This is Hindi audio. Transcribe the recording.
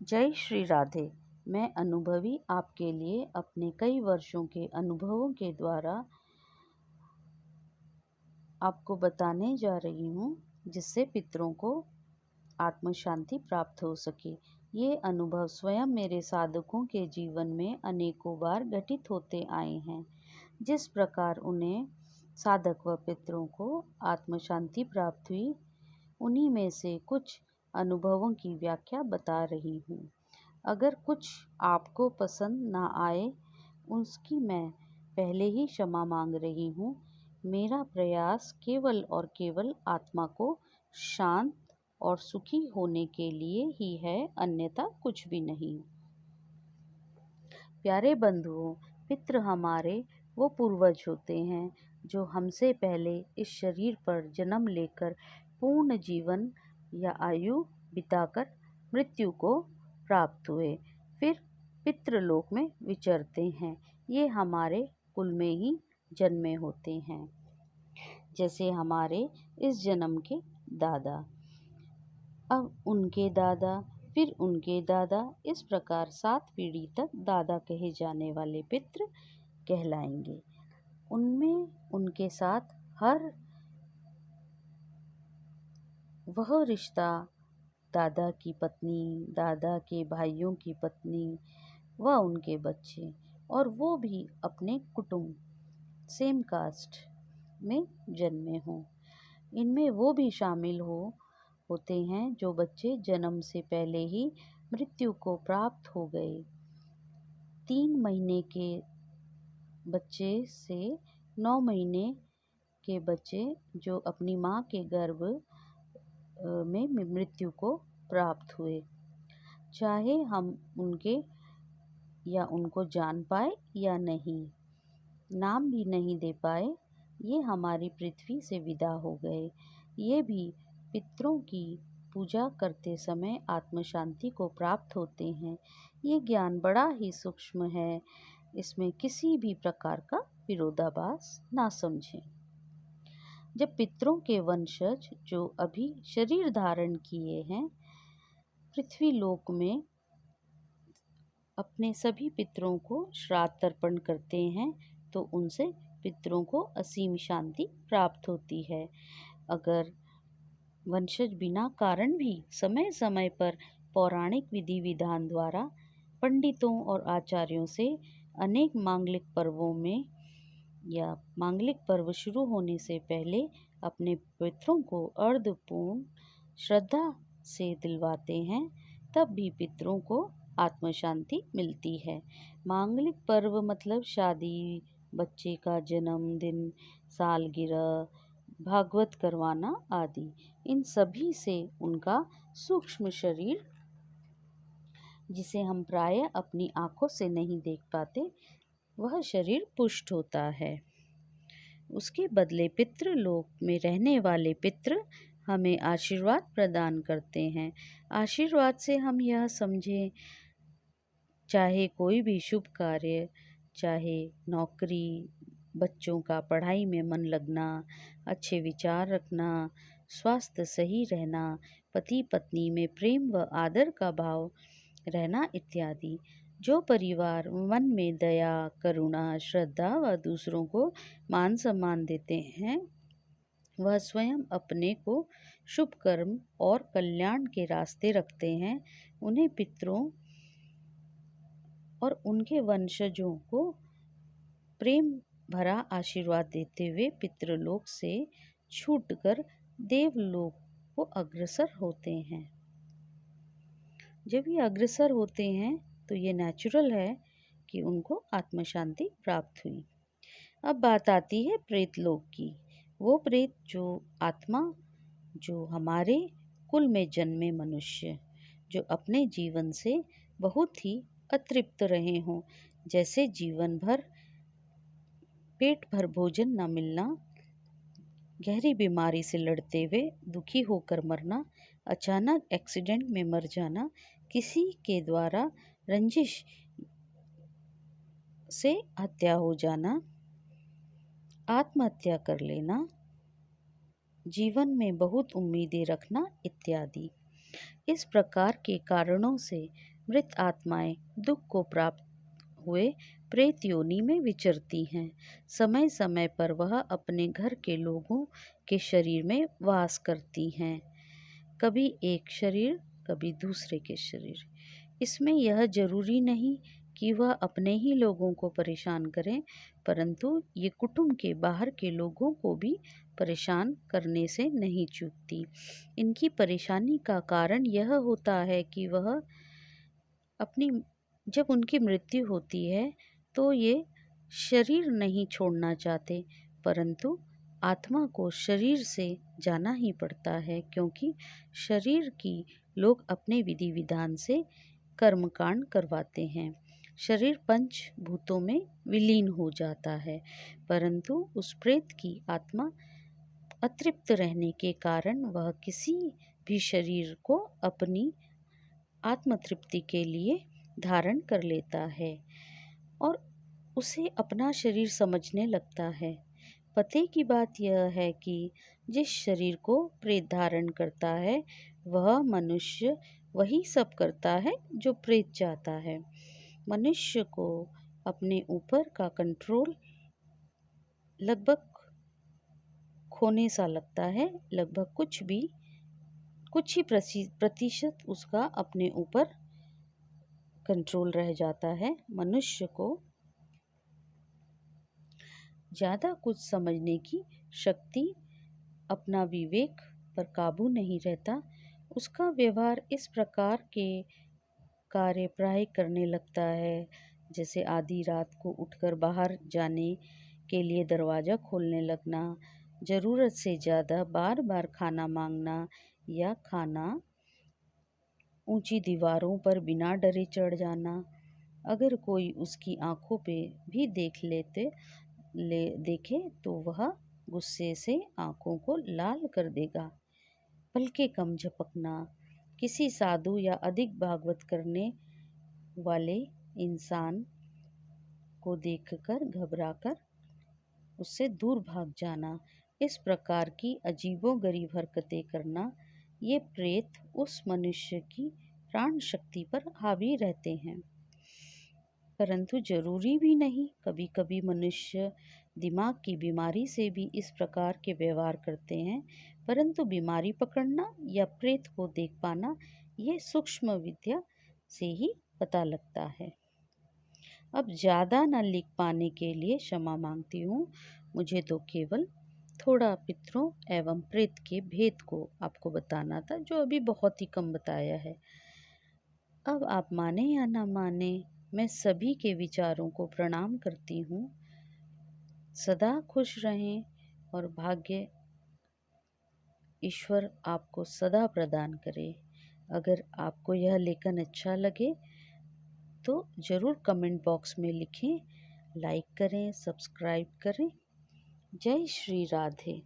जय श्री राधे। मैं अनुभवी आपके लिए अपने कई वर्षों के अनुभवों के द्वारा आपको बताने जा रही हूँ, जिससे पितरों को आत्म शांति प्राप्त हो सके। ये अनुभव स्वयं मेरे साधकों के जीवन में अनेकों बार घटित होते आए हैं। जिस प्रकार उन्हें साधक व पितरों को आत्म शांति प्राप्त हुई, उन्हीं में से कुछ अनुभवों की व्याख्या बता रही हूँ। अगर कुछ आपको पसंद ना आए, उसकी मैं पहले ही क्षमा मांग रही हूँ। मेरा प्रयास केवल और केवल आत्मा को शांत और सुखी होने के लिए ही है, अन्यथा कुछ भी नहीं। प्यारे बंधुओं, पितृ हमारे वो पूर्वज होते हैं जो हमसे पहले इस शरीर पर जन्म लेकर पूर्ण जीवन या आयु बिताकर मृत्यु को प्राप्त हुए, फिर पितृलोक में विचरते हैं। ये हमारे कुल में ही जन्मे होते हैं, जैसे हमारे इस जन्म के दादा, अब उनके दादा, फिर उनके दादा, इस प्रकार 7 पीढ़ी तक दादा कहे जाने वाले पितृ कहलाएंगे। उनमें उनके साथ हर वह रिश्ता, दादा की पत्नी, दादा के भाइयों की पत्नी व उनके बच्चे, और वो भी अपने कुटुंब सेम कास्ट में जन्मे हों। इनमें वो भी शामिल होते हैं जो बच्चे जन्म से पहले ही मृत्यु को प्राप्त हो गए। 3 महीने के बच्चे से 9 महीने के बच्चे जो अपनी माँ के गर्भ में मृत्यु को प्राप्त हुए, चाहे हम उनको जान पाए या नहीं, नाम भी नहीं दे पाए, ये हमारी पृथ्वी से विदा हो गए। ये भी पितरों की पूजा करते समय आत्म शांति को प्राप्त होते हैं। ये ज्ञान बड़ा ही सूक्ष्म है, इसमें किसी भी प्रकार का विरोधाभास ना समझें। जब पितरों के वंशज जो अभी शरीर धारण किए हैं, पृथ्वी लोक में अपने सभी पितरों को श्राद्ध तर्पण करते हैं, तो उनसे पितरों को असीम शांति प्राप्त होती है। अगर वंशज बिना कारण भी समय समय पर पौराणिक विधि विधान द्वारा पंडितों और आचार्यों से अनेक मांगलिक पर्वों में या मांगलिक पर्व शुरू होने से पहले अपने पितरों को अर्धपूर्ण श्रद्धा से दिलवाते हैं, तब भी पितरों को आत्म शांति मिलती है। मांगलिक पर्व मतलब शादी, बच्चे का जन्मदिन, सालगिरह, भागवत करवाना आदि। इन सभी से उनका सूक्ष्म शरीर, जिसे हम प्रायः अपनी आँखों से नहीं देख पाते, वह शरीर पुष्ट होता है। उसके बदले पितृलोक में रहने वाले पितृ हमें आशीर्वाद प्रदान करते हैं। आशीर्वाद से हम यह समझें, चाहे कोई भी शुभ कार्य, चाहे नौकरी, बच्चों का पढ़ाई में मन लगना, अच्छे विचार रखना, स्वास्थ्य सही रहना, पति पत्नी में प्रेम व आदर का भाव रहना इत्यादि। जो परिवार मन में दया, करुणा, श्रद्धा व दूसरों को मान सम्मान देते हैं, वह स्वयं अपने को शुभ कर्म और कल्याण के रास्ते रखते हैं। उन्हें पितरों और उनके वंशजों को प्रेम भरा आशीर्वाद देते हुए पितृलोक से छूटकर देवलोक को अग्रसर होते हैं। जब ये अग्रसर होते हैं तो ये नेचुरल है कि उनको आत्म शांति प्राप्त हुई। अब बात आती है प्रेत लोक की। वो प्रेत जो आत्मा, जो हमारे कुल में जन्मे मनुष्य, जो अपने जीवन से बहुत ही अतृप्त रहे हों, जैसे जीवन भर पेट भर भोजन न मिलना, गहरी बीमारी से लड़ते हुए दुखी होकर मरना, अचानक एक्सीडेंट में मर जाना, किसी के द्वारा रंजिश से हत्या हो जाना, आत्महत्या कर लेना, जीवन में बहुत उम्मीदें रखना इत्यादि। इस प्रकार के कारणों से मृत आत्माएं दुख को प्राप्त हुए प्रेत योनि में विचरती हैं। समय समय पर वह अपने घर के लोगों के शरीर में वास करती हैं, कभी एक शरीर कभी दूसरे के शरीर। इसमें यह जरूरी नहीं कि वह अपने ही लोगों को परेशान करें, परंतु ये कुटुंब के बाहर के लोगों को भी परेशान करने से नहीं चूकती। इनकी परेशानी का कारण यह होता है कि वह अपनी जब उनकी मृत्यु होती है तो ये शरीर नहीं छोड़ना चाहते, परंतु आत्मा को शरीर से जाना ही पड़ता है, क्योंकि शरीर की लोग अपने विधि विधान से कर्मकांड करवाते हैं। शरीर पंच भूतों में विलीन हो जाता है, परंतु उस प्रेत की आत्मा अतृप्त रहने के कारण वह किसी भी शरीर को अपनी आत्मतृप्ति के लिए धारण कर लेता है और उसे अपना शरीर समझने लगता है। पते की बात यह है कि जिस शरीर को प्रेत धारण करता है वह मनुष्य वही सब करता है जो प्रेत चाहता है। मनुष्य को अपने ऊपर का कंट्रोल लगभग खोने सा लगता है। लगभग कुछ ही प्रतिशत उसका अपने ऊपर कंट्रोल रह जाता है। मनुष्य को ज़्यादा कुछ समझने की शक्ति, अपना विवेक पर काबू नहीं रहता। उसका व्यवहार इस प्रकार के कार्य प्राय करने लगता है, जैसे आधी रात को उठकर बाहर जाने के लिए दरवाज़ा खोलने लगना, ज़रूरत से ज़्यादा बार बार खाना मांगना या खाना ऊंची दीवारों पर बिना डरे चढ़ जाना। अगर कोई उसकी आंखों पे भी देखे तो वह गुस्से से आंखों को लाल कर देगा। पलके कम झपकना, किसी साधु या अधिक भागवत करने वाले इंसान को देखकर घबराकर उससे दूर भाग जाना, इस प्रकार की अजीबोगरीब हरकतें करना, ये प्रेत उस मनुष्य की प्राण शक्ति पर हावी रहते हैं। परंतु जरूरी भी नहीं, कभी कभी मनुष्य दिमाग की बीमारी से भी इस प्रकार के व्यवहार करते हैं, परंतु बीमारी पकड़ना या प्रेत को देख पाना ये सूक्ष्म विद्या से ही पता लगता है। अब ज़्यादा न लिख पाने के लिए क्षमा मांगती हूँ। मुझे तो केवल थोड़ा पितरों एवं प्रेत के भेद को आपको बताना था, जो अभी बहुत ही कम बताया है। अब आप माने या ना माने, मैं सभी के विचारों को प्रणाम करती हूँ। सदा खुश रहें और भाग्य ईश्वर आपको सदा प्रदान करे। अगर आपको यह लेखन अच्छा लगे तो ज़रूर कमेंट बॉक्स में लिखें, लाइक करें, सब्सक्राइब करें। जय श्री राधे।